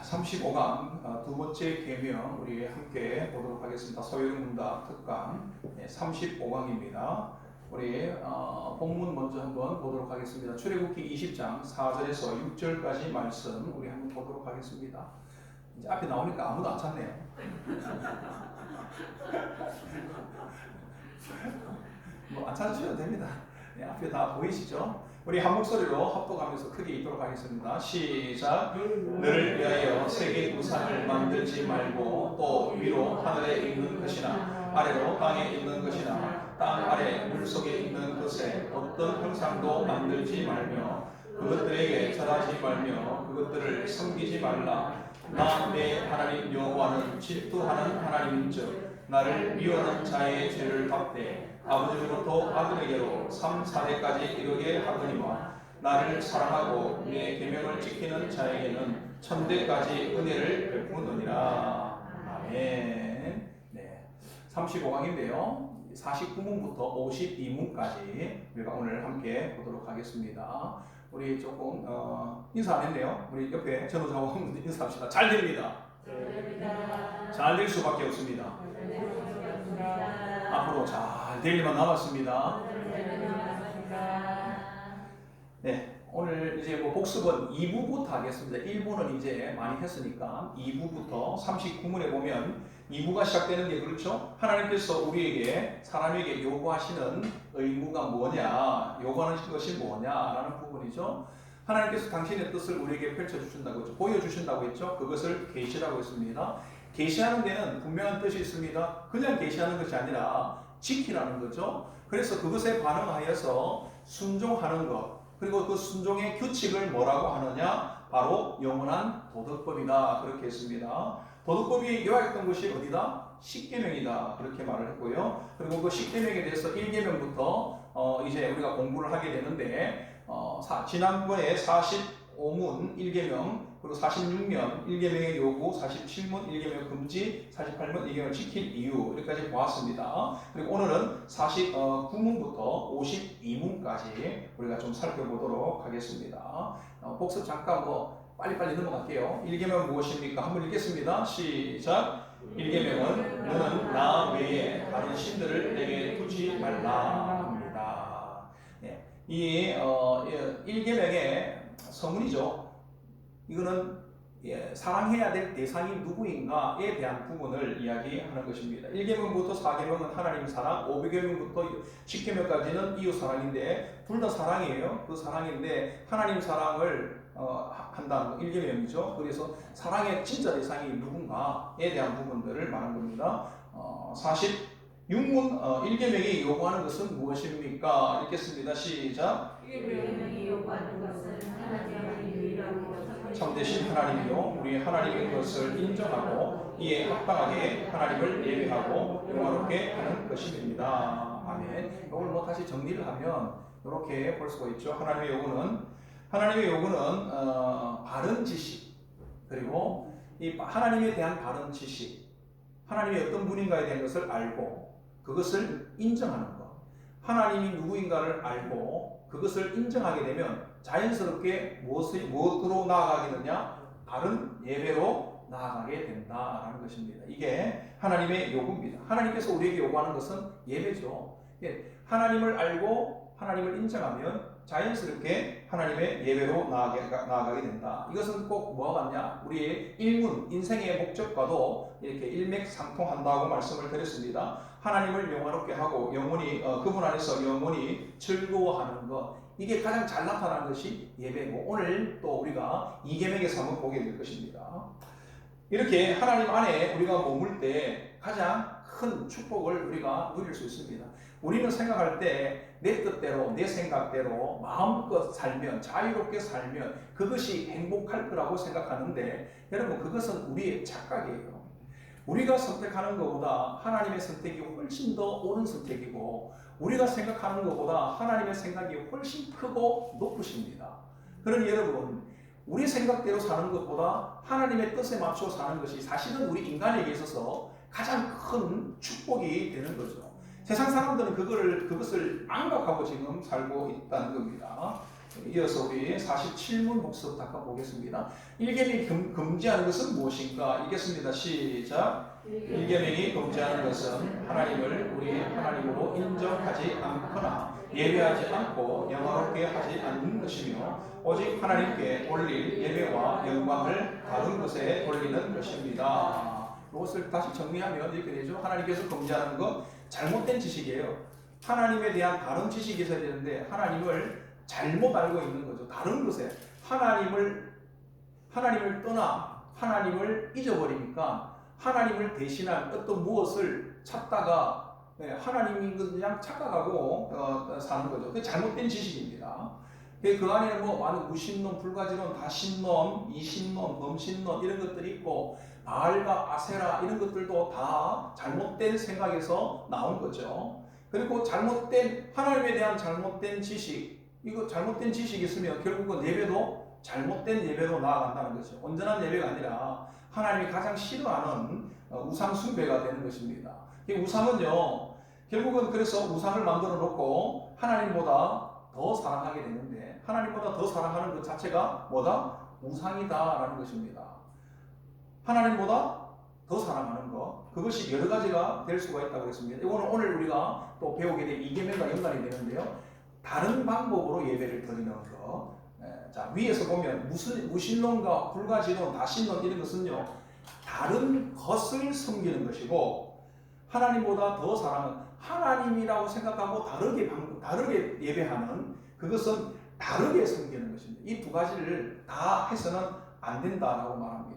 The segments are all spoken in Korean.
35강 두 번째 계명 우리 함께 보도록 하겠습니다. 서유문답 특강 35강입니다. 우리 본문 먼저 한번 보도록 하겠습니다. 출애굽기 20장 4절에서 6절까지 말씀 우리 한번 보도록 하겠습니다. 이제 앞에 나오니까 아무도 안 찾네요. 뭐 안 찾으셔도 됩니다. 네, 앞에 다 보이시죠? 우리 한 목소리로 합독하면서 크게 읽도록 하겠습니다. 시작. 너를 위하여 세계 우상을 만들지 말고 또 위로 하늘에 있는 것이나 아래로 땅에 있는 것이나 땅 아래 물속에 있는 것에 어떤 형상도 만들지 말며 그것들에게 절하지 말며 그것들을 섬기지 말라. 나 내 하나님 여호와는 질투하는 하나님인즉 나를 미워하는 자의 죄를 갚되 아버지로부터 아들에게로 3, 4대까지 이르게 하거니와 나를 사랑하고 내 계명을 지키는 자에게는 천대까지 은혜를 베푸느니라. 아멘. 네, 35강인데요 49문부터 52문까지 우리가 오늘 함께 보도록 하겠습니다. 우리 조금 인사 안 했네요. 우리 옆에 전우자와 인사합시다. 잘 됩니다. 잘 될 수밖에 없습니다. 앞으로 잘 될 일만 남았습니다. 네, 오늘 이제 복습은 2부부터 하겠습니다. 1부는 이제 많이 했으니까 2부부터 39문에 보면 2부가 시작되는 게 그렇죠. 하나님께서 우리에게 사람에게 요구하시는 의무가 뭐냐, 요구하는 것이 뭐냐라는 부분이죠. 하나님께서 당신의 뜻을 우리에게 펼쳐주신다고 했죠. 보여주신다고 했죠. 그것을 계시라고 했습니다. 계시하는 데는 분명한 뜻이 있습니다. 그냥 계시하는 것이 아니라 지키라는 거죠. 그래서 그것에 반응하여서 순종하는 것, 그리고 그 순종의 규칙을 뭐라고 하느냐? 바로 영원한 도덕법이다. 그렇게 했습니다. 도덕법이 요약했던 것이 어디다? 십계명이다. 그렇게 말을 했고요. 그리고 그 십계명에 대해서 1계명부터 이제 우리가 공부를 하게 되는데 지난번에 45문 1계명, 그리고 46년 1계명의 요구, 47문 1계명 금지, 48문 1계명을 지킬 이유 이렇게까지 보았습니다. 그리고 오늘은 49문부터 52문까지 우리가 좀 살펴보도록 하겠습니다. 복습 잠깐 빨리빨리 넘어갈게요. 1계명 무엇입니까? 한번 읽겠습니다. 시작. 1계명은 너는 나 외에 다른 신들을 내게 두지 말라 합니다. 네. 이 1계명의 서문이죠. 이거는 사랑해야 될 대상이 누구인가에 대한 부분을 이야기하는 것입니다. 1계명부터 4계명은 하나님 사랑, 5계명부터 10계명까지는 이웃 사랑인데 둘 다 사랑이에요. 그 사랑인데 하나님 사랑을 한다는 1계명이죠. 그래서 사랑의 진짜 대상이 누군가에 대한 부분들을 말한 겁니다. 46문 1계명이 요구하는 것은 무엇입니까? 읽겠습니다. 시작. 1계명이 요구하는 것은 하나님의 유일하고 참되신 하나님이요 우리 하나님인 것을 인정하고 이에 합당하게 하나님을 예배하고 영화롭게 하는 것입니다. 아멘. 이걸 다시 정리를 하면 이렇게 볼 수가 있죠. 하나님의 요구는 바른 지식, 그리고 이 하나님에 대한 바른 지식, 하나님이 어떤 분인가에 대한 것을 알고 그것을 인정하는 것, 하나님이 누구인가를 알고 그것을 인정하게 되면 자연스럽게 무엇으로 나아가게 되느냐? 바른 예배로 나아가게 된다라는 것입니다. 이게 하나님의 요구입니다. 하나님께서 우리에게 요구하는 것은 예배죠. 하나님을 알고 하나님을 인정하면 자연스럽게 하나님의 예배로 나아가게 된다. 이것은 꼭 뭐가 같냐? 우리의 인생의 목적과도 이렇게 일맥상통한다고 말씀을 드렸습니다. 하나님을 영화롭게 하고 영원히 그분 안에서 영원히 즐거워하는 것, 이게 가장 잘 나타나는 것이 예배고, 오늘 또 우리가 2계명에서 한번 보게 될 것입니다. 이렇게 하나님 안에 우리가 머물 때 가장 큰 축복을 우리가 누릴 수 있습니다. 우리는 생각할 때 내 뜻대로 내 생각대로 마음껏 살면, 자유롭게 살면 그것이 행복할 거라고 생각하는데, 여러분 그것은 우리의 착각이에요. 우리가 선택하는 것보다 하나님의 선택이 훨씬 더 옳은 선택이고, 우리가 생각하는 것보다 하나님의 생각이 훨씬 크고 높으십니다. 그러니 여러분, 우리 생각대로 사는 것보다 하나님의 뜻에 맞춰 사는 것이 사실은 우리 인간에게 있어서 가장 큰 축복이 되는 거죠. 세상 사람들은 그것을 망각하고 지금 살고 있다는 겁니다. 이어서 우리 47문 복습 닦아 보겠습니다. 일계명이 금지하는 것은 무엇인가? 읽겠습니다. 시작. 일계명이 금지하는 것은 하나님을 우리 하나님으로 인정하지 않거나 예배하지 않고 영화롭게 하지 않는 것이며 오직 하나님께 올릴 예배와 영광을 다른 것에 올리는 것입니다. 이것을 다시 정리하면 이렇게 되죠. 하나님께서 금지하는 것 잘못된 지식이에요. 하나님에 대한 다른 지식이 있어야 되는데 하나님을 잘못 알고 있는 거죠. 다른 것에 하나님을 떠나 하나님을 잊어버리니까 하나님을 대신할 어떤 무엇을 찾다가 하나님인 것 그냥 착각하고 사는 거죠. 그게 잘못된 지식입니다. 그 안에는 뭐 많은 무신론, 불가지론, 다신론, 이신론, 범신론 이런 것들이 있고 바알과 아세라 이런 것들도 다 잘못된 생각에서 나온 거죠. 그리고 잘못된 하나님에 대한 잘못된 지식, 이거 잘못된 지식이 있으면 결국은 예배도 잘못된 예배로 나아간다는 거죠. 온전한 예배가 아니라 하나님이 가장 싫어하는 우상 숭배가 되는 것입니다. 이 우상은요, 결국은 그래서 우상을 만들어 놓고 하나님보다 더 사랑하게 되는데 하나님보다 더 사랑하는 것 자체가 뭐다? 우상이다라는 것입니다. 하나님보다 더 사랑하는 것, 그것이 여러 가지가 될 수가 있다고 했습니다. 이거는 오늘 우리가 또 배우게 될 이계명과 연관이 되는데요. 다른 방법으로 예배를 드리는 것. 자, 위에서 보면 무신론과 불가지론, 다신론 이런 것은요, 다른 것을 섬기는 것이고 하나님보다 더 사랑은 하나님이라고 생각하고 다르게 예배하는 그것은 다르게 섬기는 것입니다. 이 두 가지를 다 해서는 안 된다라고 말합니다.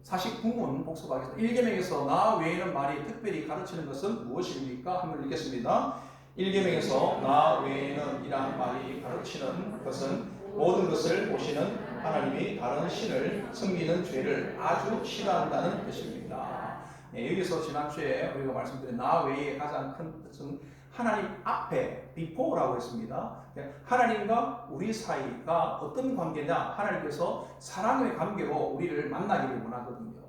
49문 복습하겠습니다. 1계명에서 나 외에는 말이 특별히 가르치는 것은 무엇입니까? 한번 읽겠습니다. 1계명에서 나 외에는 이란 말이 가르치는 것은 모든 것을 보시는 하나님이 다른 신을 섬기는 죄를 아주 싫어한다는 것입니다. 여기서 지난주에 우리가 말씀드린 나 외에 가장 큰 뜻은 하나님 앞에 before라고 했습니다. 하나님과 우리 사이가 어떤 관계냐? 하나님께서 사랑의 관계로 우리를 만나기를 원하거든요.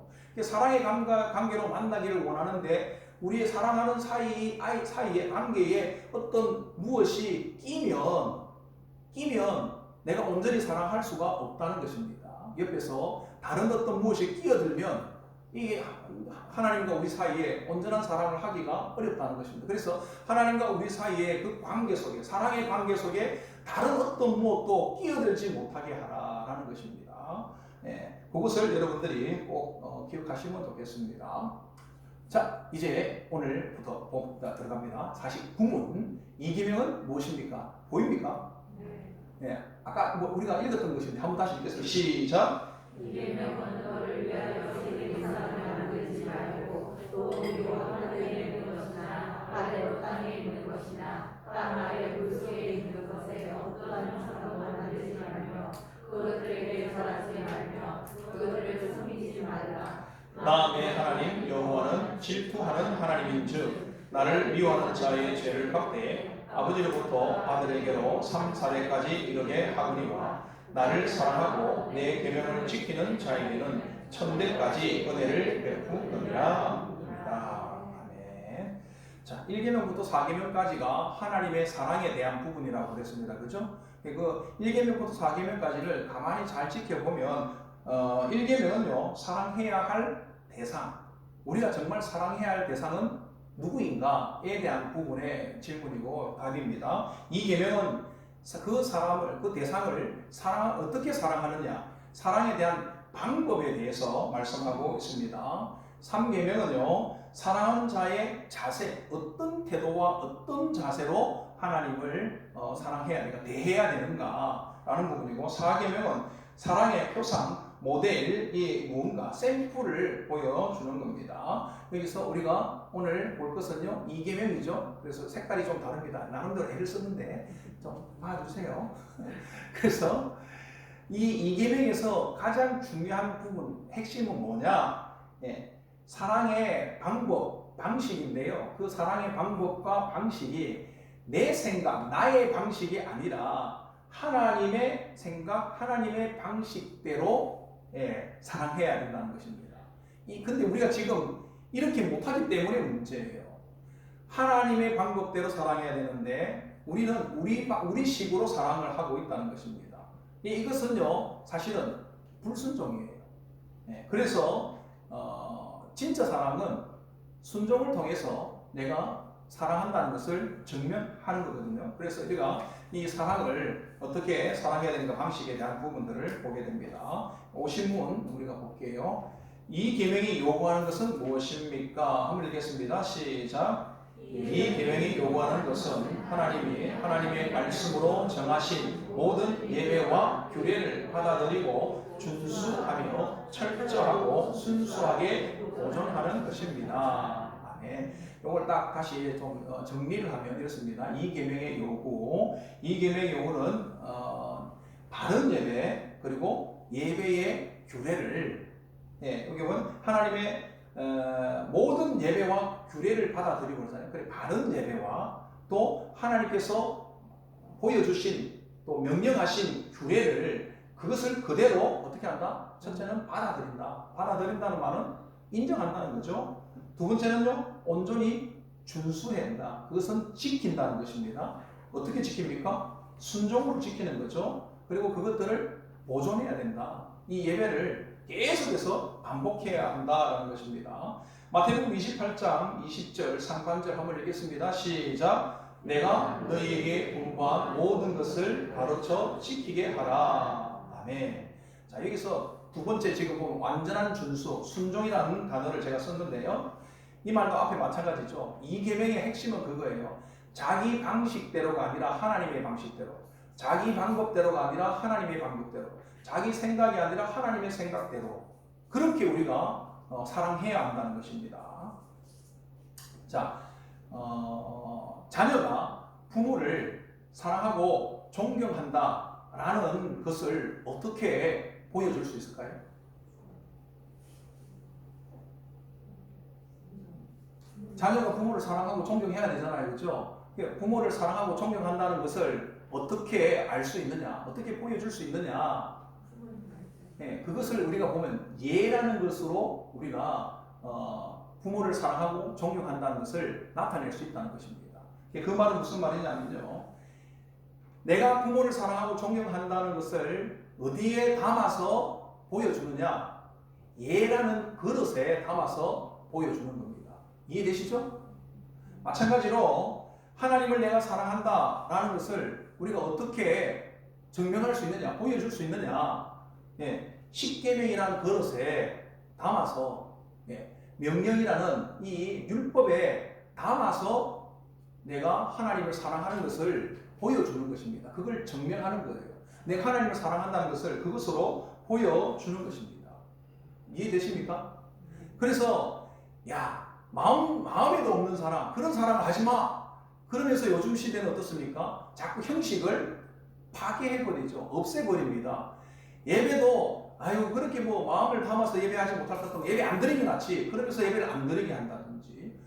사랑의 관계로 만나기를 원하는데 우리의 사랑하는 사이의 관계에 어떤 무엇이 끼면 내가 온전히 사랑할 수가 없다는 것입니다. 옆에서 다른 어떤 무엇이 끼어들면 이게 하나님과 우리 사이에 온전한 사랑을 하기가 어렵다는 것입니다. 그래서 하나님과 우리 사이의 그 관계 속에, 사랑의 관계 속에 다른 어떤 무엇도 끼어들지 못하게 하라라는 것입니다. 그것을 여러분들이 꼭 기억하시면 좋겠습니다. 자, 이제 오늘부터 들어갑니다. 49문 이계명은 무엇입니까? 보입니까? 네. 아까 우리가 읽었던 것인데 한번 다시 읽겠습니다. 시작. 이계명은 너를 위하여 세계의 사람을 만들지 말고 또 위로 하늘에 있는 것이나 아래로 땅에 있는 것이나 땅 아래 물 속에 있는 것에 어떠한 형상도 만들지 말며 그것들에게 절하지 말며 그것들을 섬기지 말라. 나 내 하나님 여호와는 질투하는 하나님인즉 나를 미워하는 자의 죄를 갚되 아버지로부터 아들에게로 3, 4대까지 이르게 하거니와 나를 사랑하고 내 계명을 지키는 자에게는 1000대까지 은혜를 베푸느니라. 아멘. 자, 1계명부터 4계명까지가 하나님의 사랑에 대한 부분이라고 그랬습니다. 그죠? 그 1계명부터 4계명까지를 가만히 잘 지켜보면 1계명은요, 사랑해야 할 대상, 우리가 정말 사랑해야 할 대상은 누구인가에 대한 부분의 질문이고 답입니다. 2계명은 그 대상을 어떻게 사랑하느냐, 사랑에 대한 방법에 대해서 말씀하고 있습니다. 3계명은요, 사랑하는 자의 자세, 어떤 태도와 어떤 자세로 하나님을 사랑해야 되는가, 대해야 되는가라는 부분이고, 4계명은 사랑의 표상, 모델이 뭔가, 샘플을 보여주는 겁니다. 여기서 우리가 오늘 볼 것은요, 2계명이죠. 그래서 색깔이 좀 다릅니다. 나름대로 애를 썼는데 좀 봐주세요. 그래서 이 2계명에서 가장 중요한 부분, 핵심은 뭐냐? 사랑의 방식인데요. 그 사랑의 방법과 방식이 내 생각, 나의 방식이 아니라 하나님의 생각, 하나님의 방식대로 사랑해야 된다는 것입니다. 근데 우리가 지금 이렇게 못하기 때문에 문제예요. 하나님의 방법대로 사랑해야 되는데 우리는 우리식으로 사랑을 하고 있다는 것입니다. 이것은요 사실은 불순종이에요. 그래서 진짜 사랑은 순종을 통해서 내가 사랑한다는 것을 증명하는 거거든요. 그래서 우리가 이 사랑을 어떻게 사랑해야 되는가 방식에 대한 부분들을 보게 됩니다. 오신문 우리가 볼게요. 이 계명이 요구하는 것은 무엇입니까? 한번 읽겠습니다. 시작. 이 계명이 요구하는 것은 하나님의 말씀으로 정하신 모든 예배와 규례를 받아들이고 준수하며 철저하고 순수하게 보존하는 것입니다. 아멘. 이걸 딱 다시 좀 정리를 하면 이렇습니다. 이 계명의 요구는 바른 예배 그리고 예배의 규례를 여기 보면 하나님의 모든 예배와 규례를 받아들이고 그러잖아요. 그래 바른 예배와 또 하나님께서 보여주신 또 명령하신 규례를 그것을 그대로 어떻게 한다? 첫째는 받아들인다. 받아들인다는 말은 인정한다는 거죠. 두 번째는요, 온전히 준수해야 한다. 그것은 지킨다는 것입니다. 어떻게 지킵니까? 순종으로 지키는 거죠. 그리고 그것들을 보존해야 된다. 이 예배를 계속해서 반복해야 한다는 것입니다. 마태복음 28장 20절 상반절 한번 읽겠습니다. 시작. 내가 너희에게 분부한 모든 것을 가르쳐 지키게 하라. 아멘. 자, 여기서 두 번째 지금 보면 완전한 준수, 순종이라는 단어를 제가 썼는데요. 이 말도 앞에 마찬가지죠. 이 계명의 핵심은 그거예요. 자기 방식대로가 아니라 하나님의 방식대로, 자기 방법대로가 아니라 하나님의 방법대로, 자기 생각이 아니라 하나님의 생각대로 그렇게 우리가 사랑해야 한다는 것입니다. 자, 자녀가 부모를 사랑하고 존경한다라는 것을 어떻게 보여줄 수 있을까요? 자녀가 부모를 사랑하고 존경해야 되잖아요. 그렇죠? 부모를 사랑하고 존경한다는 것을 어떻게 알 수 있느냐? 어떻게 보여줄 수 있느냐? 그것을 우리가 보면 예라는 것으로 우리가 부모를 사랑하고 존경한다는 것을 나타낼 수 있다는 것입니다. 그 말은 무슨 말이냐면요. 내가 부모를 사랑하고 존경한다는 것을 어디에 담아서 보여주느냐? 예라는 그릇에 담아서 보여주는 겁니다. 이해되시죠? 마찬가지로 하나님을 내가 사랑한다라는 것을 우리가 어떻게 증명할 수 있느냐? 보여줄 수 있느냐? 십계명이라는 그릇에 담아서 명령이라는 이 율법에 담아서 내가 하나님을 사랑하는 것을 보여주는 것입니다. 그걸 증명하는 거예요. 내가 하나님을 사랑한다는 것을 그것으로 보여주는 것입니다. 이해되십니까? 그래서 마음에도 없는 사람, 그런 사람을 하지 마. 그러면서 요즘 시대는 어떻습니까? 자꾸 형식을 파괴해버리죠. 없애버립니다. 예배도 그렇게 마음을 담아서 예배하지 못할 것 같으면 예배 안 드리면 낫지. 그러면서 예배를 안 드리게 한다든지.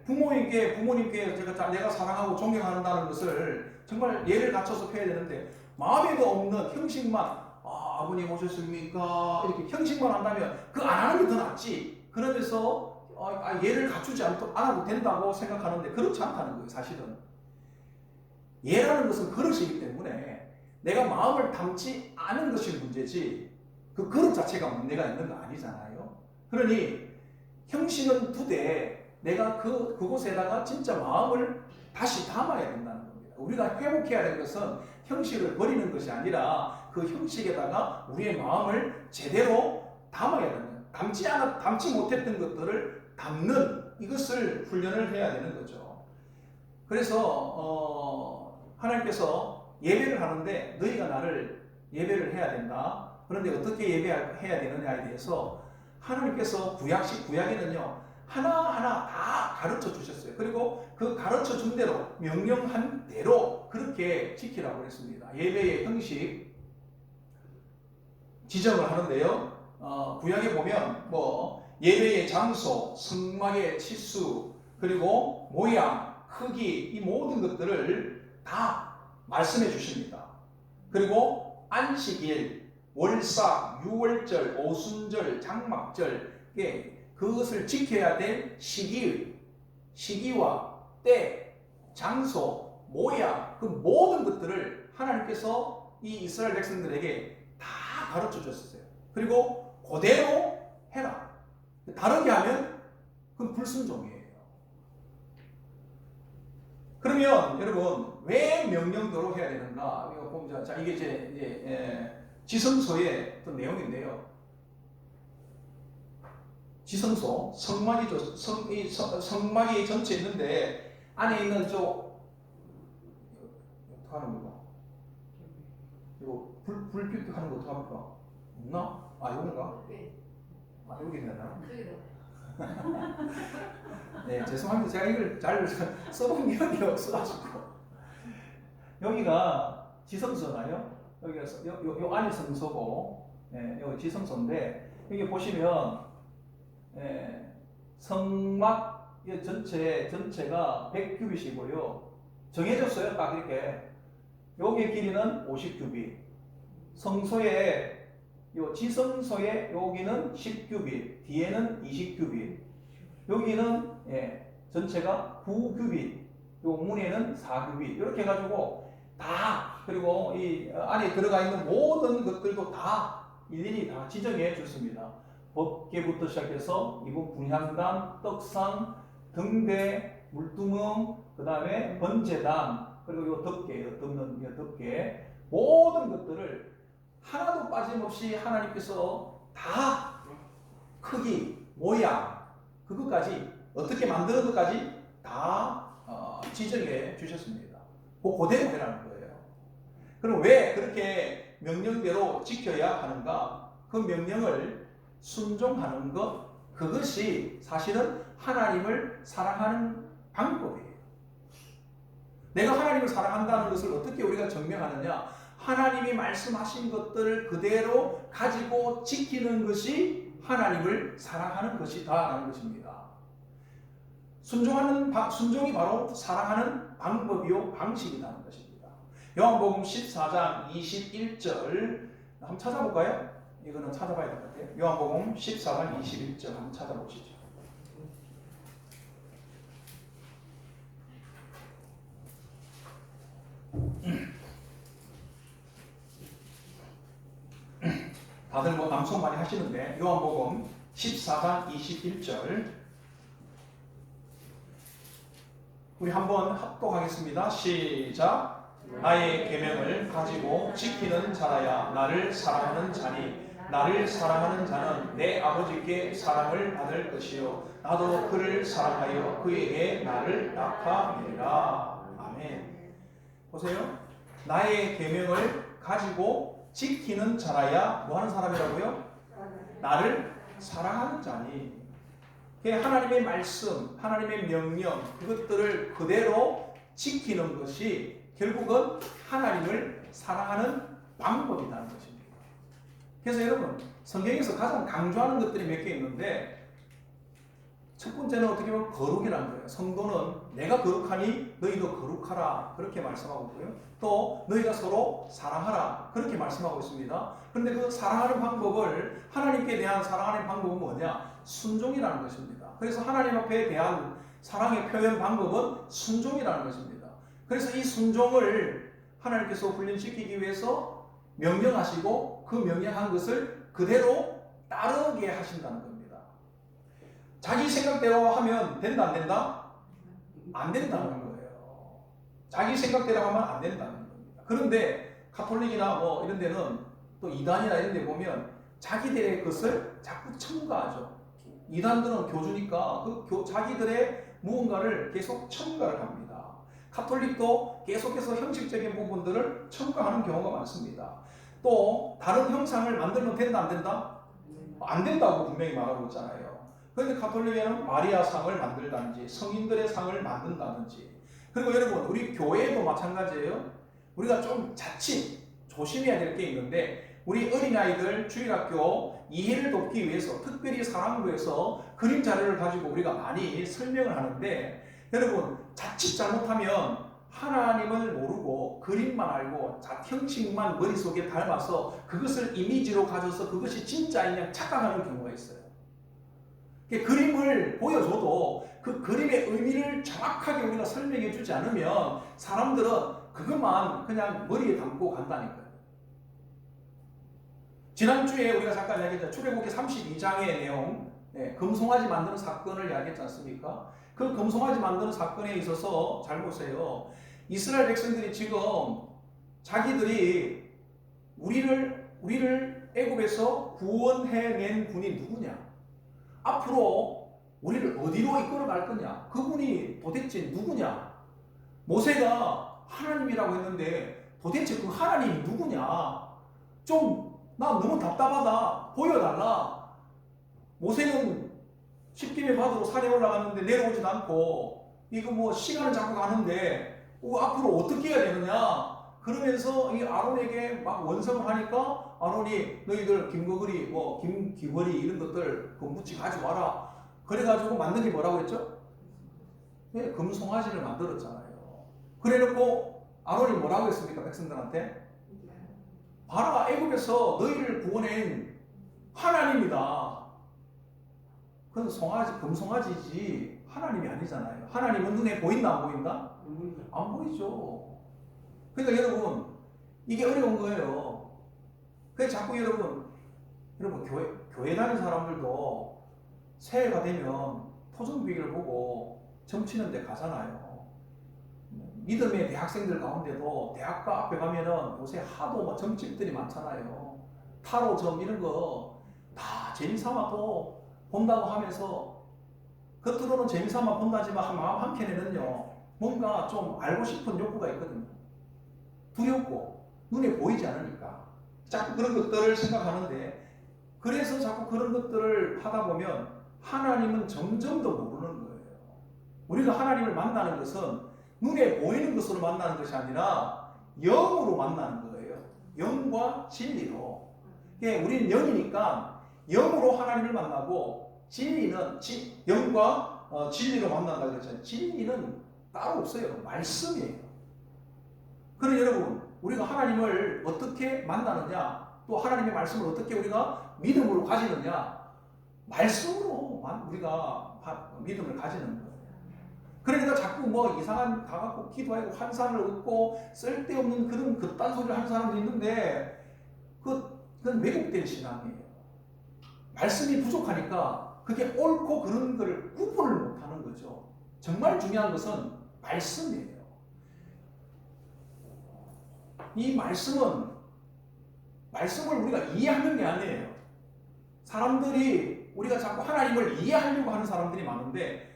부모님께 내가 사랑하고 존경한다는 것을 정말 예를 갖춰서 펴야 되는데 마음에도 없는 형식만 아버님 오셨습니까? 이렇게 형식만 한다면 그 안 하는 게 더 낫지. 그러면서 예를 갖추지 않아도 된다고 생각하는데 그렇지 않다는 거예요. 사실은 예라는 것은 그릇이기 때문에 내가 마음을 담지 않은 것이 문제지 그 그릇 자체가 문제가 있는 거 아니잖아요. 그러니 형식은 두되 내가 그곳에다가 진짜 마음을 다시 담아야 된다는 겁니다. 우리가 회복해야 될 것은 형식을 버리는 것이 아니라 그 형식에다가 우리의 마음을 제대로 담아야 된다. 담지 못했던 것들을 담는 이것을 훈련을 해야 되는 거죠. 그래서 하나님께서 예배를 하는데 너희가 나를 예배를 해야 된다. 그런데 어떻게 예배해야 되느냐에 대해서 하나님께서 구약에는요 하나하나 다 가르쳐 주셨어요. 그리고 그 가르쳐 준 대로 명령한 대로 그렇게 지키라고 했습니다. 예배의 형식 지정을 하는데요. 구약에 보면 예배의 장소, 성막의 치수, 그리고 모양, 크기 이 모든 것들을 다 말씀해 주십니다. 그리고 안식일, 월삭, 유월절, 오순절, 장막절 그것을 지켜야 될 시기와 때, 장소, 모양, 그 모든 것들을 하나님께서 이 이스라엘 백성들에게 다 가르쳐 줬었어요. 그리고 그대로 해라. 다르게 하면 그건 불순종이에요. 그러면 여러분 왜 명령대로 해야 되는가? 이거 보면 자 이게 이제 지성소의 어떤 내용인데요. 지성소 성막이죠. 성막이 전체 있는데 안에 있는 저 어떻게 하는 거야? 이거 불빛 하는 거 어떻게 합니까? 없나? 아 이건가? 아 여기 되나? 네 죄송합니다. 제가 이걸 잘 써본 기억이 없어가지고 여기가 지성소나요? 여기가 요 안이 성소고, 여기 지성소인데 여기 보시면 성막 전체가 100규빗이고요. 정해졌어요. 딱 이렇게. 여기의 길이는 50규빗. 성소의 요 지성소의 여기는 10규빗, 뒤에는 20규빗. 여기는 전체가 9규빗. 요 문에는 4규빗. 이렇게 해가지고 다, 그리고 이 안에 들어가 있는 모든 것들도 다 일일이 다 지정해 줬습니다. 법궤부터 시작해서 이곳 분향단, 떡상, 등대, 물두멍, 그 다음에 번제단, 그리고 요 덮개, 덮는 덮개, 모든 것들을 하나도 빠짐없이 하나님께서 다 크기, 모양, 그것까지 어떻게 만드는 것까지 다 지정해 주셨습니다. 그대로 해라는 거예요. 그럼 왜 그렇게 명령대로 지켜야 하는가? 그 명령을 순종하는 것, 그것이 사실은 하나님을 사랑하는 방법이에요. 내가 하나님을 사랑한다는 것을 어떻게 우리가 증명하느냐? 하나님이 말씀하신 것들을 그대로 가지고 지키는 것이 하나님을 사랑하는 것이다라는 것입니다. 순종이 바로 사랑하는 방법이요 방식이라는 것입니다. 요한복음 14장 21절 한번 찾아볼까요? 이거는 찾아봐야 될 것 같아요. 요한복음 14장 21절 한번 찾아보시죠. 다들 뭐 방송 많이 하시는데 요한복음 14장 21절 우리 한번 합독하겠습니다. 시작. 나의 계명을 가지고 지키는 자라야 나를 사랑하는 자니 나를 사랑하는 자는 내 아버지께 사랑을 받을 것이요 나도 그를 사랑하여 그에게 나를 나타내리라. 아멘. 보세요. 나의 계명을 가지고 지키는 자라야 뭐 하는 사람이라고요? 나를 사랑하는 자니. 하나님의 말씀, 하나님의 명령, 그것들을 그대로 지키는 것이 결국은 하나님을 사랑하는 방법이라는 것입니다. 그래서 여러분, 성경에서 가장 강조하는 것들이 몇 개 있는데, 첫 번째는 어떻게 보면 거룩이라는 거예요. 성도는 내가 거룩하니 너희도 거룩하라. 그렇게 말씀하고 있고요. 또 너희가 서로 사랑하라. 그렇게 말씀하고 있습니다. 그런데 그 사랑하는 방법을, 하나님께 대한 사랑하는 방법은 뭐냐? 순종이라는 것입니다. 그래서 하나님 앞에 대한 사랑의 표현 방법은 순종이라는 것입니다. 그래서 이 순종을 하나님께서 훈련시키기 위해서 명령하시고 그 명령한 것을 그대로 따르게 하신다는 겁니다. 자기 생각대로 하면 된다 안 된다? 안 된다는 거예요. 자기 생각대로 하면 안 된다는 겁니다. 그런데 가톨릭이나 뭐 이런 데는 또 이단이나 이런 데 보면 자기들의 것을 자꾸 첨가하죠. 이단들은 교주니까 그 자기들의 무언가를 계속 첨가를 합니다. 가톨릭도 계속해서 형식적인 부분들을 첨가하는 경우가 많습니다. 또 다른 형상을 만들면 된다 안 된다? 안 된다고 분명히 말하고 있잖아요. 그런데 가톨릭에는 마리아 상을 만들다든지 성인들의 상을 만든다든지, 그리고 여러분 우리 교회도 마찬가지예요. 우리가 좀 자칫 조심해야 될 게 있는데, 우리 어린아이들 주일학교 이해를 돕기 위해서 특별히 사랑부에서 그림 자료를 가지고 우리가 많이 설명을 하는데, 여러분 자칫 잘못하면 하나님을 모르고 그림만 알고 형식만 머릿속에 닮아서 그것을 이미지로 가져서 그것이 진짜인 양 착각하는 경우가 있어요. 그림을 보여줘도 그 그림의 의미를 정확하게 우리가 설명해 주지 않으면 사람들은 그것만 그냥 머리에 담고 간다니까요. 지난주에 우리가 잠깐 이야기했죠. 출애굽기 32장의 내용, 금송아지 만드는 사건을 이야기했지 않습니까? 그 금송아지 만드는 사건에 있어서 잘 보세요. 이스라엘 백성들이 지금 자기들이 우리를 애굽에서 구원해낸 분이 누구냐? 앞으로 우리를 어디로 이끌어 갈 거냐? 그분이 도대체 누구냐? 모세가 하나님이라고 했는데 도대체 그 하나님이 누구냐? 나 너무 답답하다. 보여달라. 모세는 십계명 받으러 산에 올라갔는데 내려오진 않고 이거 시간을 잡고 가는데 앞으로 어떻게 해야 되느냐? 그러면서 이 아론에게 막 원성을 하니까 아론이 너희들 김거거리, 김귀걸이 이런 것들 금붙이 가져와라. 그래가지고 만든 게 뭐라고 했죠? 금송아지를 만들었잖아요. 그래놓고 아론이 뭐라고 했습니까? 백성들한테? 봐라, 애굽에서 너희를 구원한 하나님이다. 그건 금송아지지 하나님이 아니잖아요. 하나님은 눈에 보인다 안 보인다? 안 보이죠. 그러니까 여러분 이게 어려운 거예요. 그래서 자꾸 여러분 교회 다니는 사람들도 새해가 되면 토종비기를 보고 점치는 데 가잖아요. 믿음의 대학생들 가운데도 대학가 앞에 가면은 요새 하도 점집들이 많잖아요. 타로점 이런 거 다 재미삼아도 본다고 하면서 겉으로는 재미삼아 본다지만 마음 한켠에는요 뭔가 좀 알고 싶은 욕구가 있거든요. 두렵고 눈에 보이지 않으니까 자꾸 그런 것들을 생각하는데, 그래서 자꾸 그런 것들을 하다 보면 하나님은 점점 더 모르는 거예요. 우리가 하나님을 만나는 것은 눈에 보이는 것으로 만나는 것이 아니라 영으로 만나는 거예요. 영과 진리로. 우리는 영이니까 영으로 하나님을 만나고, 진리는 영과 진리로 만난다고 그랬잖아요. 진리는 따로 없어요. 말씀이에요. 그럼 여러분, 우리가 하나님을 어떻게 만나느냐, 또 하나님의 말씀을 어떻게 우리가 믿음으로 가지느냐, 말씀으로 우리가 믿음을 가지는 거예요. 그러니까 자꾸 이상한 가갖고 기도하고 환상을 얻고 쓸데없는 그런 그딴 소리를 하는 사람도 있는데 그건 왜곡된 신앙이에요. 말씀이 부족하니까 그게 옳고 그런 거를 구분을 못하는 거죠. 정말 중요한 것은 말씀이에요. 이 말씀을 우리가 이해하는 게 아니에요. 사람들이 우리가 자꾸 하나님을 이해하려고 하는 사람들이 많은데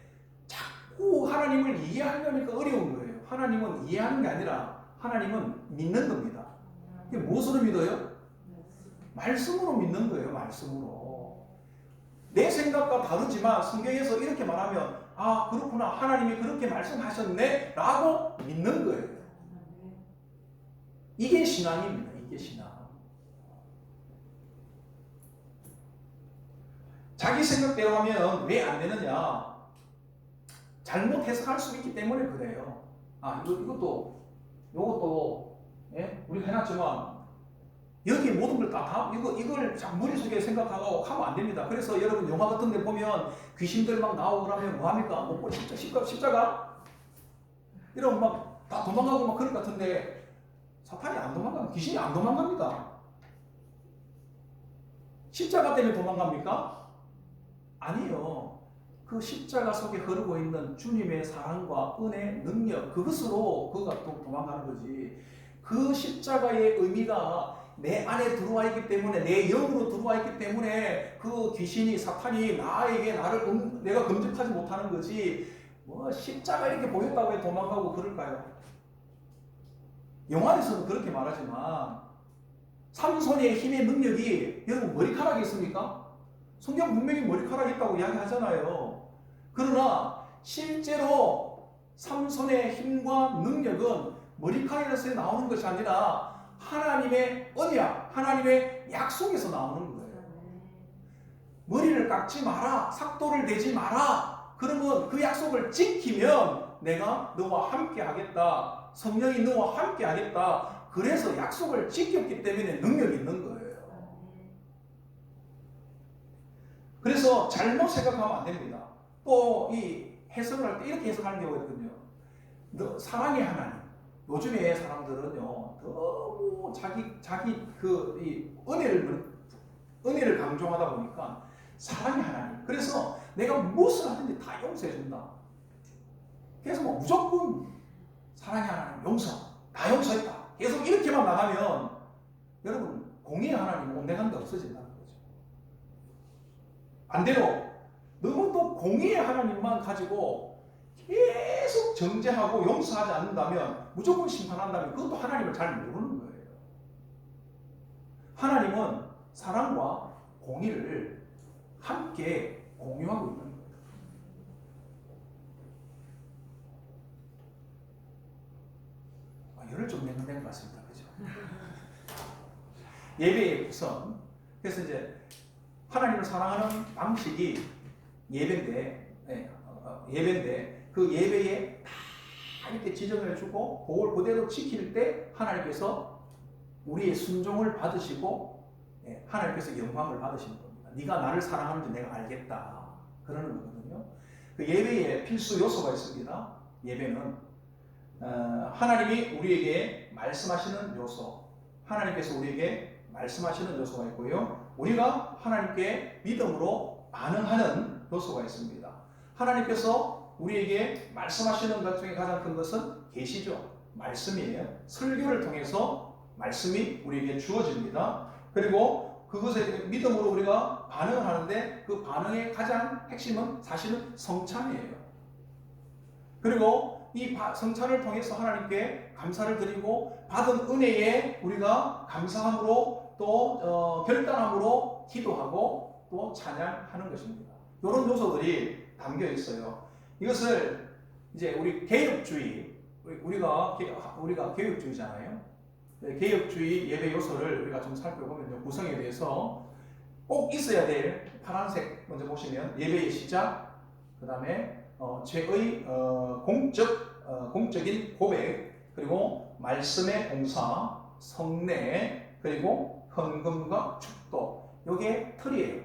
자꾸 하나님을 이해하려니까 어려운 거예요. 하나님은 이해하는 게 아니라 하나님은 믿는 겁니다. 이게 무엇으로 믿어요? 말씀으로 믿는 거예요. 말씀으로. 내 생각과 다르지만 성경에서 이렇게 말하면 아 그렇구나, 하나님이 그렇게 말씀하셨네 라고 믿는 거예요. 이게 신앙입니다. 이게 신앙. 자기 생각대로 하면 왜 안 되느냐? 잘못 해석할 수 있기 때문에 그래요. 이것도 우리가 해놨지만 여기 모든 걸 다 이걸 머릿속에 생각하고 하면 안 됩니다. 그래서 여러분 영화 같은 데 보면 귀신들 막 나오고 그러면 뭐합니까? 십자가? 이러면 막 다 도망가고 막 그럴 것 같은데 사탄이 안 도망갑니다. 귀신이 안 도망갑니다. 십자가 때문에 도망갑니까? 아니요. 그 십자가 속에 흐르고 있는 주님의 사랑과 은혜, 능력, 그것으로 그가 또 도망가는 거지. 그 십자가의 의미가 내 안에 들어와 있기 때문에, 내 영으로 들어와 있기 때문에 그 귀신이, 사탄이 내가 금집하지 못하는 거지. 십자가 이렇게 보였다고 해 도망가고 그럴까요? 영화에서는 그렇게 말하지만 삼손의 힘의 능력이 여러분 머리카락이 있습니까? 성경 분명히 머리카락이 있다고 이야기하잖아요. 그러나 실제로 삼손의 힘과 능력은 머리카락에서 나오는 것이 아니라 하나님의 언약, 하나님의 약속에서 나오는 거예요. 머리를 깎지 마라, 삭도를 내지 마라. 그러면 그 약속을 지키면 내가 너와 함께 하겠다. 성령이 너와 함께 하겠다. 그래서 약속을 지켰기 때문에 능력이 있는 거예요. 그래서 잘못 생각하면 안 됩니다. 또 이 해석을 할 때 이렇게 해석하는 경우가 있거든요. 사랑의 하나님. 요즘에 사람들은요 너무 자기 그 이 은혜를 강조하다 보니까 사랑의 하나님. 그래서 내가 무엇을 하든지 다 용서해 준다. 그래서 뭐 무조건 사랑의 하나님 용서, 다 용서했다. 계속 이렇게만 나가면 여러분 공의의 하나님 온데간데 없어진다는 거죠. 반대로 너무 또 공의의 하나님만 가지고 계속 정죄하고 용서하지 않는다면, 무조건 심판한다면 그것도 하나님을 잘 모르는 거예요. 하나님은 사랑과 공의를 함께 공유하고 있는 거예요. 열을 좀 내는 것 같습니다. 그죠? 예배의 우선. 그래서 이제 하나님을 사랑하는 방식이 예배인데, 예배인데 그 예배에 다 이렇게 지정해 주고 그걸 그대로 지킬 때 하나님께서 우리의 순종을 받으시고 하나님께서 영광을 받으시는 겁니다. 네가 나를 사랑하는지 내가 알겠다. 그러는 거거든요. 그 예배에 필수 요소가 있습니다. 예배는 하나님이 우리에게 말씀하시는 요소, 하나님께서 우리에게 말씀하시는 요소가 있고요. 우리가 하나님께 믿음으로 반응하는 요소가 있습니다. 하나님께서 우리에게 말씀하시는 것 중에 가장 큰 것은 계시죠. 말씀이에요. 설교를 통해서 말씀이 우리에게 주어집니다. 그리고 그것에 믿음으로 우리가 반응을 하는데 그 반응의 가장 핵심은 사실은 성찬이에요. 그리고 이 성찬을 통해서 하나님께 감사를 드리고 받은 은혜에 우리가 감사함으로 또 결단함으로 기도하고 또 찬양하는 것입니다. 이런 요소들이 담겨 있어요. 이것을 이제 우리 개혁주의, 우리가 개혁주의잖아요. 개혁주의 예배 요소를 우리가 좀 살펴보면 구성에 대해서 꼭 있어야 될 파란색 먼저 보시면 예배의 시작, 그 다음에 죄의 공적인 고백, 그리고 말씀의 공사, 성례, 그리고 헌금과 축도. 이게 틀이에요.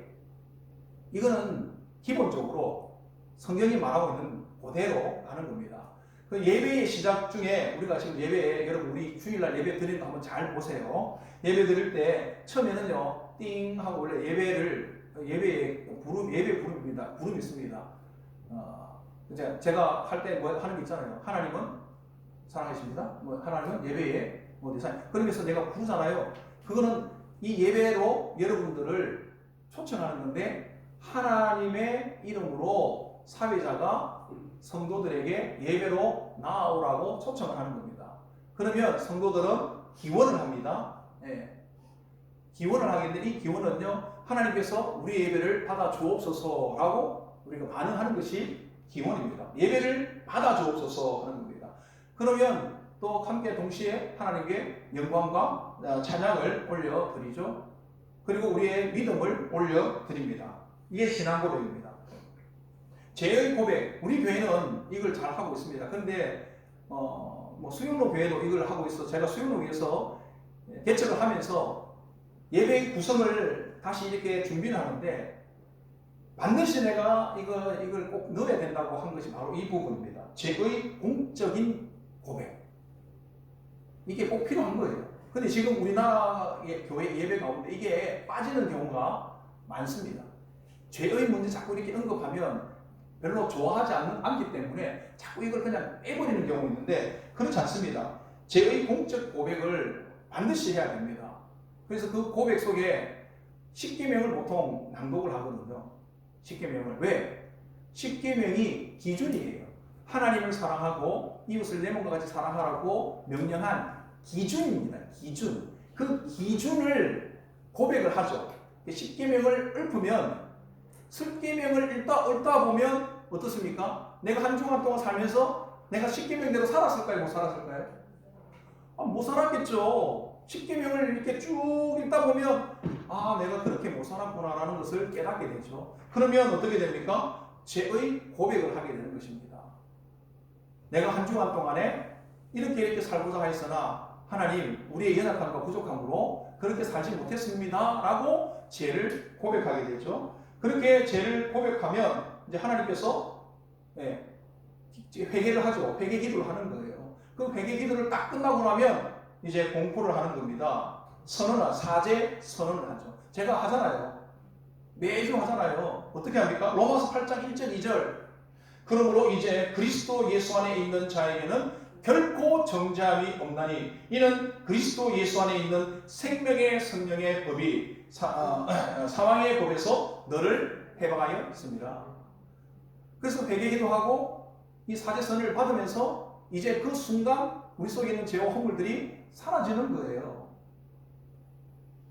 이거는 기본적으로 성경이 말하고 있는 그대로 가는 겁니다. 그 예배의 시작 중에 우리가 지금 예배에, 여러분 우리 주일날 예배 드리는 거 한번 잘 보세요. 예배 드릴 때 처음에는요 띵 하고 원래 예배 부름입니다. 부름이 있습니다. 제가 할 때 뭐 하는 게 있잖아요. 하나님은 사랑하십니다. 하나님은 예배에 대상. 그러면서 내가 부르잖아요. 그거는 이 예배로 여러분들을 초청하는 건데, 하나님의 이름으로 사회자가 성도들에게 예배로 나아오라고 초청을 하는 겁니다. 그러면 성도들은 기원을 합니다. 기원을 하게 되니, 이 기원은요 하나님께서 우리 예배를 받아 주옵소서라고 우리가 반응하는 것이 기원입니다. 예배를 받아 주옵소서 하는 겁니다. 그러면 또 함께 동시에 하나님께 영광과 찬양을 올려드리죠. 그리고 우리의 믿음을 올려드립니다. 이게 신앙 고백입니다. 죄의 고백, 우리 교회는 이걸 잘 하고 있습니다. 그런데 수영로 교회도 이걸 하고 있어. 제가 수영로에서 개척을 하면서 예배의 구성을 다시 이렇게 준비를 하는데, 반드시 내가 이걸 꼭 넣어야 된다고 한 것이 바로 이 부분입니다. 죄의 공적인 고백. 이게 꼭 필요한 거예요. 근데 지금 우리나라의 교회 예배 가운데 이게 빠지는 경우가 많습니다. 죄의 문제 자꾸 이렇게 언급하면 별로 좋아하지 않기 때문에 자꾸 이걸 그냥 빼버리는 경우가 있는데, 그렇지 않습니다. 죄의 공적 고백을 반드시 해야 됩니다. 그래서 그 고백 속에 십계명을 보통 낭독을 하거든요. 십계명을. 왜? 십계명이 기준이에요. 하나님을 사랑하고 이웃을 내 몸과 같이 사랑하라고 명령한 기준입니다. 기준. 그 기준을 고백을 하죠. 십계명을 읊으면, 십계명을 읽다 보면 어떻습니까? 내가 한 주간 동안 살면서 내가 십계명대로 살았을까요? 못 살았을까요? 못 살았겠죠. 십계명을 이렇게 쭉 읽다 보면 내가 그렇게 못 살았구나라는 것을 깨닫게 되죠. 그러면 어떻게 됩니까? 죄의 고백을 하게 되는 것입니다. 내가 한 주간 동안에 이렇게 살고자 하였으나 하나님, 우리의 연약함과 부족함으로 그렇게 살지 못했습니다 라고 죄를 고백하게 되죠. 그렇게 죄를 고백하면 이제 하나님께서 예, 회개를 하죠. 회개 기도를 하는 거예요. 그 회개 기도를 딱 끝나고 나면 이제 공포를 하는 겁니다. 사죄 선언을 하죠. 제가 하잖아요. 매주 하잖아요. 어떻게 합니까? 로마서 8장 1절 2절. 그러므로 이제 그리스도 예수 안에 있는 자에게는 결코 정죄함이 없나니 이는 그리스도 예수 안에 있는 생명의 성령의 법이 사망의 법에서 너를 해방하여 있습니다. 그래서 회개기도 하고 이 사죄선을 받으면서 이제 그 순간 우리 속에 있는 죄와 허물들이 사라지는 거예요.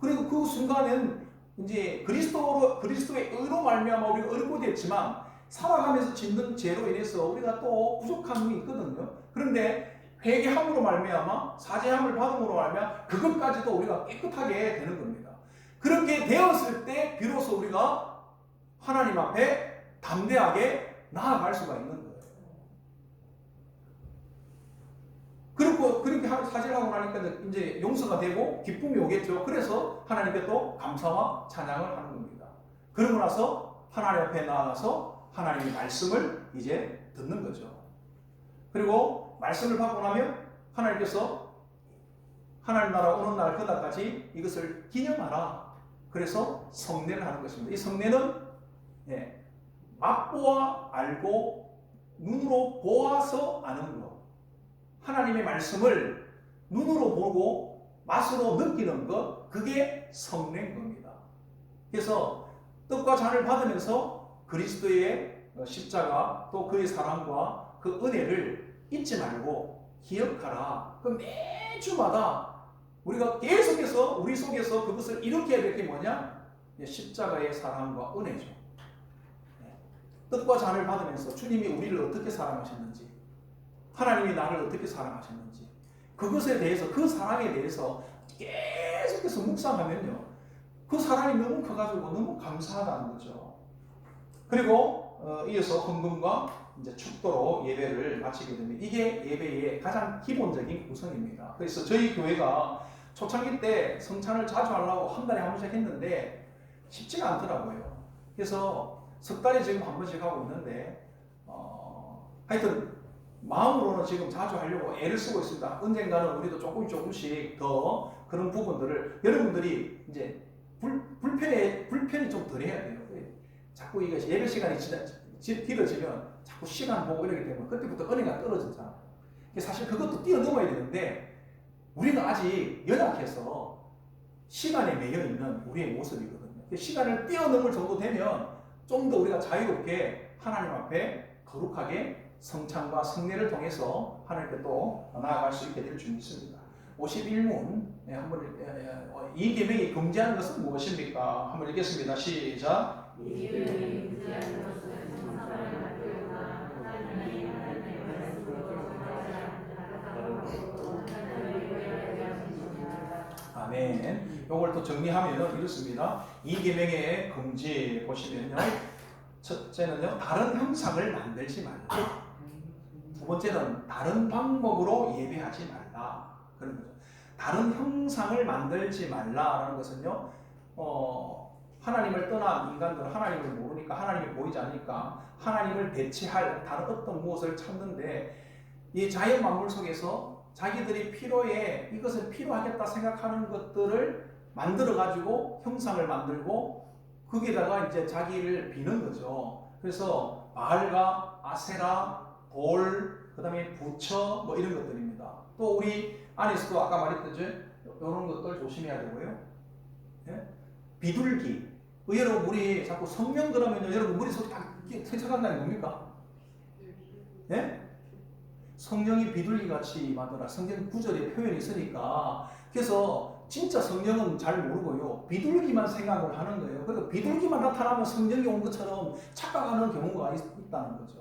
그리고 그 순간은 이제 그리스도의 의로 말미암아 우리가 의롭게 됐지만 살아가면서 짓는 죄로 인해서 우리가 또 부족함이 있거든요. 그런데 회개함으로 말미암아 사죄함을 받음으로 말미암아 그것까지도 우리가 깨끗하게 되는 겁니다. 그렇게 되었을 때 비로소 우리가 하나님 앞에 담대하게 나아갈 수가 있는 거예요. 그리고 그렇게 사죄를 하고 나니까 이제 용서가 되고 기쁨이 오겠죠. 그래서 하나님께 또 감사와 찬양을 하는 겁니다. 그러고 나서 하나님 앞에 나아가서 하나님의 말씀을 이제 듣는 거죠. 그리고 말씀을 받고 나면 하나님께서 하나님 나라 오는 날 그날까지 이것을 기념하라. 그래서 성례를 하는 것입니다. 이 성례는 맛보아 알고 눈으로 보아서 아는 것. 하나님의 말씀을 눈으로 보고 맛으로 느끼는 것, 그게 성례인 겁니다. 그래서 떡과 잔을 받으면서 그리스도의 십자가 또 그의 사랑과 그 은혜를 잊지 말고 기억하라. 그 매주마다 우리가 계속해서 우리 속에서 그것을 일으켜야 될 게 뭐냐? 십자가의 사랑과 은혜죠. 떡과 잔을 받으면서 주님이 우리를 어떻게 사랑하셨는지, 하나님이 나를 어떻게 사랑하셨는지, 그것에 대해서, 그 사랑에 대해서 계속해서 묵상하면요, 그 사랑이 너무 커가지고 너무 감사하다는 거죠. 그리고 이어서 헌금과 이제 축도로 예배를 마치게 됩니다. 이게 예배의 가장 기본적인 구성입니다. 그래서 저희 교회가 초창기 때 성찬을 자주 하려고 한 달에 한 번씩 했는데 쉽지가 않더라고요. 그래서 석 달에 지금 한 번씩 하고 있는데 하여튼 마음으로는 지금 자주 하려고 애를 쓰고 있습니다. 언젠가는 우리도 조금씩 더 그런 부분들을 여러분들이 이제 불편이 좀 덜 해야 돼요. 자꾸 이게 예배 시간이 길어지면 자꾸 시간 보고 이러기 때문에 그때부터 은혜가 떨어지잖아요. 사실 그것도 뛰어넘어야 되는데 우리는 아직 연약해서 시간에 매여 있는 우리의 모습이거든요. 시간을 뛰어넘을 정도 되면 좀 더 우리가 자유롭게 하나님 앞에 거룩하게 성찬과 성례를 통해서 하나님께 또 나아갈 수 있게 될 줄 믿습니다. 51문 한번 이 계명이 금지하는 것은 무엇입니까? 한번 읽겠습니다. 시작. 이 계명이 금지하는 것은 성사를 맡기거나 하나님의 말씀으로 정하지 않고 하나님의 교회에 대한 것입니다. 아멘. 이걸 또 정리하면 이렇습니다. 이 계명의 금지 보시면요, 첫째는요, 다른 형상을 만들지 말라. 두 번째는 다른 방법으로 예배하지 말라. 그런 거죠. 다른 형상을 만들지 말라라는 것은요, 하나님을 떠난 인간들은 하나님을 모르니까, 하나님이 보이지 않으니까 하나님을 대체할 다른 어떤 무엇을 찾는데, 이 자연 만물 속에서 자기들이 필요해, 이것을 필요하겠다 생각하는 것들을 만들어 가지고 형상을 만들고 거기다가 이제 자기를 비는 거죠. 그래서 바알과 아세라, 돌, 그 다음에 부처 뭐 이런 것들입니다. 또 우리 안에서도 아까 말했듯이 이런 것들 조심해야 되고요. 예? 비둘기. 여러분 우리 자꾸 성령 그러면요, 여러분 머릿속에 다 생각한다는 겁니까? 예? 성령이 비둘기같이 만들어라. 성경 구절에 표현이 있으니까. 그래서 진짜 성령은 잘 모르고요, 비둘기만 생각을 하는 거예요. 그래서 비둘기만 나타나면 성령이 온 것처럼 착각하는 경우가 있다는 거죠.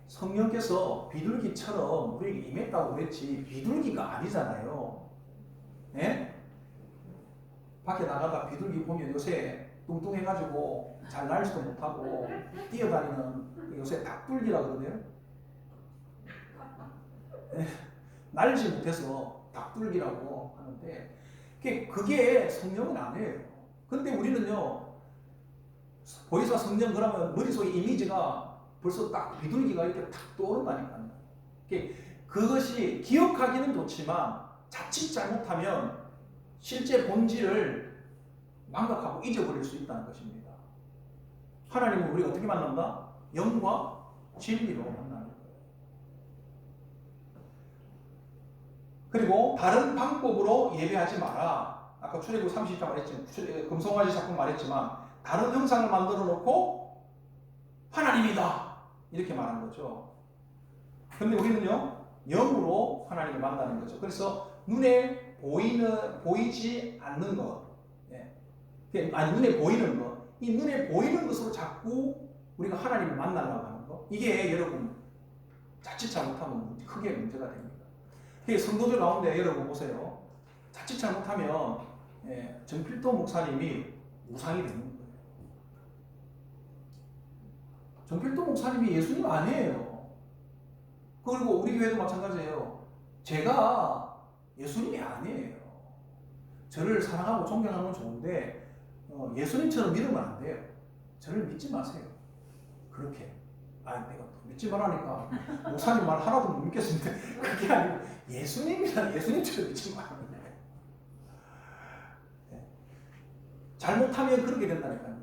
성령께서 비둘기처럼 우리에게 임했다고 그랬지 비둘기가 아니잖아요. 예? 밖에 나가다 비둘기 보면 요새 뚱뚱해가지고 잘 날지도 못하고 뛰어다니는 요새 닭둘기라 그러네요. 예? 날지 못해서 닭둘기라고 하는데 그게 성령은 아니에요. 근데 우리는요, 보혜사 성령 그러면 머릿속에 이미지가 벌써 딱 비둘기가 이렇게 탁 떠오른다니까요. 그것이 기억하기는 좋지만 자칫 잘못하면 실제 본질을 망각하고 잊어버릴 수 있다는 것입니다. 하나님은 우리가 어떻게 만난다? 영과 진리로 만나는 거예요. 그리고 다른 방법으로 예배하지 마라. 아까 출애굽 30장 말했지만, 금송아지 사건 말했지만 다른 형상을 만들어 놓고 하나님이다 이렇게 말한 거죠. 근데 우리는요, 영으로 하나님을 만나는 거죠. 그래서 눈에 보이지 않는 것, 아니 눈에 보이는 것, 이 눈에 보이는 것으로 자꾸 우리가 하나님을 만나려고 하는 것, 이게 여러분 자칫 잘못하면 크게 문제가 됩니다. 성도들 가운데 여러분 보세요. 자칫 잘못하면 정필도 목사님이 우상이 되는 거예요. 정필도 목사님이 예수님 아니에요. 그리고 우리 교회도 마찬가지예요. 제가 예수님이 아니에요. 저를 사랑하고 존경하는 건 좋은데 예수님처럼 믿으면 안 돼요. 저를 믿지 마세요. 그렇게. 내가 또 믿지 말라니까 목사님 말 하나도 못 믿겠습니다. 그게 아니고 예수님처럼 믿지 말아요. 잘못하면 그렇게 된다니까요.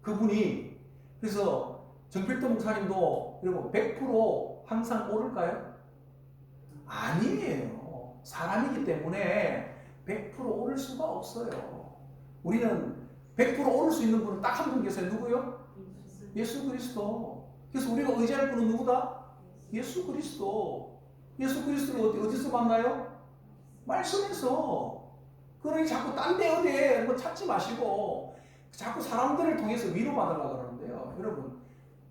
그분이 그래서 정필도 목사님도 그리고 100% 항상 오를까요? 아니에요. 사람이기 때문에 100% 오를 수가 없어요. 우리는 100% 오를 수 있는 분은 딱 한 분 계세요. 누구요? 예수 그리스도. 그래서 우리가 의지할 분은 누구다? 예수 그리스도. 예수 그리스도를 어디서 만나요? 말씀에서. 그러니 자꾸 딴 데 어디에 뭐 찾지 마시고 자꾸 사람들을 통해서 위로받으려고 그러는데요. 여러분,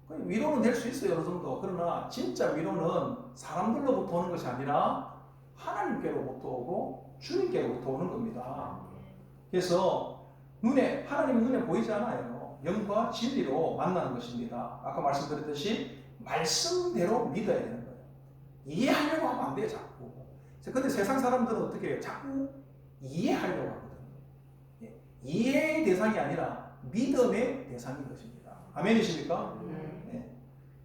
위로는 될 수 있어요. 어느 정도. 그러나 진짜 위로는 사람들로부터 오는 것이 아니라 하나님께로부터 오고 주님께로부터 오는 겁니다. 그래서 하나님은 눈에 보이지 않아요. 영과 진리로 만나는 것입니다. 아까 말씀드렸듯이 말씀대로 믿어야 되는 거예요. 이해하려고 하면 안 돼요, 자꾸. 근데 세상 사람들은 어떻게 해요? 자꾸 이해하려고 하거든요. 이해의 대상이 아니라 믿음의 대상인 것입니다. 아멘이십니까? 네.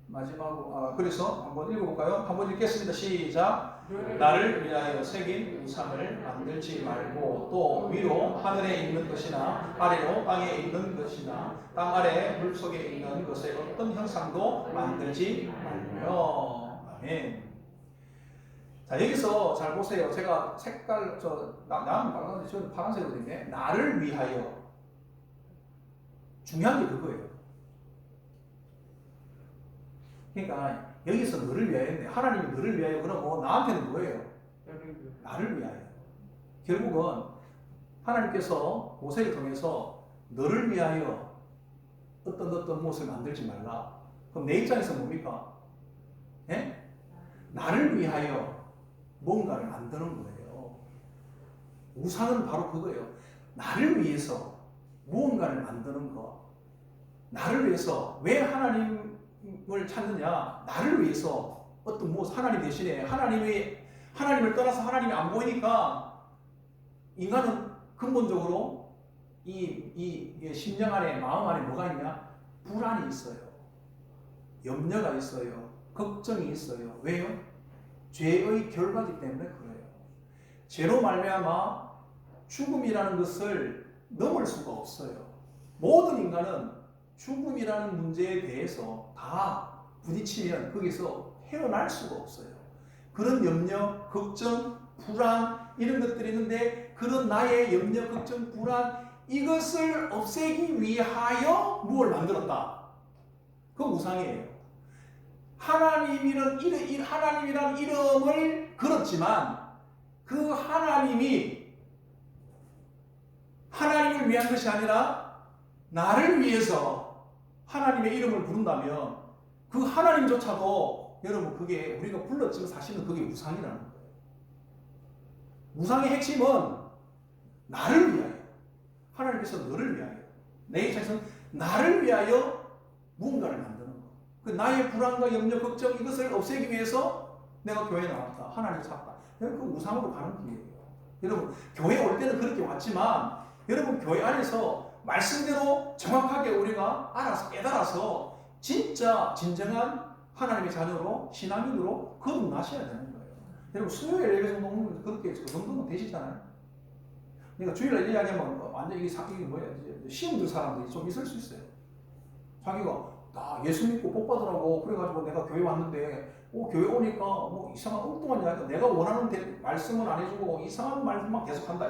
마지막으로, 그래서 한번 읽어볼까요? 한번 읽겠습니다. 시작. 나를 위하여 새긴 우상을 만들지 말고 또 위로 하늘에 있는 것이나 아래로 땅에 있는 것이나 땅 아래 물속에 있는 것의 어떤 형상도 만들지 말며. 아멘. 자, 여기서 잘 보세요. 제가 색깔 나는 빨간데 저는 파란색으로 되네. 나를 위하여. 중요한 게 그거예요. 그러니까 여기서 너를 위하여인데 하나님이 너를 위하여 그러면 나한테는 뭐예요? 나를 위하여. 결국은 하나님께서 모세를 통해서 너를 위하여 어떤 무엇을 만들지 말라. 그럼 내 입장에서 뭡니까? 예? 나를 위하여 뭔가를 만드는 거예요. 우상은 바로 그거예요. 나를 위해서 무언가를 만드는 거. 나를 위해서 왜 하나님을 찾느냐? 나를 위해서 어떤 무엇 하나님 대신에 하나님을 떠나서 하나님이 안 보이니까 인간은 근본적으로 이 심령 안에 마음 안에 뭐가 있냐? 불안이 있어요. 염려가 있어요. 걱정이 있어요. 왜요? 죄의 결과이기 때문에 그래요. 죄로 말미암아 죽음이라는 것을 넘을 수가 없어요. 모든 인간은 죽음이라는 문제에 대해서 다 부딪히면 거기서 헤어날 수가 없어요. 그런 염려, 걱정, 불안 이런 것들이 있는데 그런 나의 염려, 걱정, 불안 이것을 없애기 위하여 무엇을 만들었다? 그건 우상이에요. 하나님이라는 이름을 걸었지만 그 하나님이 하나님을 위한 것이 아니라 나를 위해서 하나님의 이름을 부른다면 그 하나님조차도 여러분 그게 우리가 불렀지만 사실은 그게 우상이라는 거예요. 우상의 핵심은 나를 위하여. 하나님께서 너를 위하여. 내 입장에서는 나를 위하여 무언가를 만드는 거. 그 나의 불안과 염려, 걱정 이것을 없애기 위해서 내가 교회에 나왔다. 하나님을 찾다. 그 우상으로 가는 길이에요. 여러분 교회 올 때는 그렇게 왔지만 여러분 교회 안에서 말씀대로 정확하게 우리가 알아서 깨달아서 진짜 진정한 하나님의 자녀로 신앙인으로 거듭나셔야 되는 거예요. 여러분 수요일 예배 정도는 그렇게 그 정도는 되시잖아요. 그러니까 주일날 이야기하면 완전 이게 뭐야 시험 들 사람들이 좀 있을 수 있어요. 자기가 나 예수 믿고 복 받으라고 그래가지고 내가 교회 왔는데 교회 오니까 뭐 이상한 엉뚱한 이야기 내가 원하는 말씀은 안 해주고 이상한 말만 계속한다.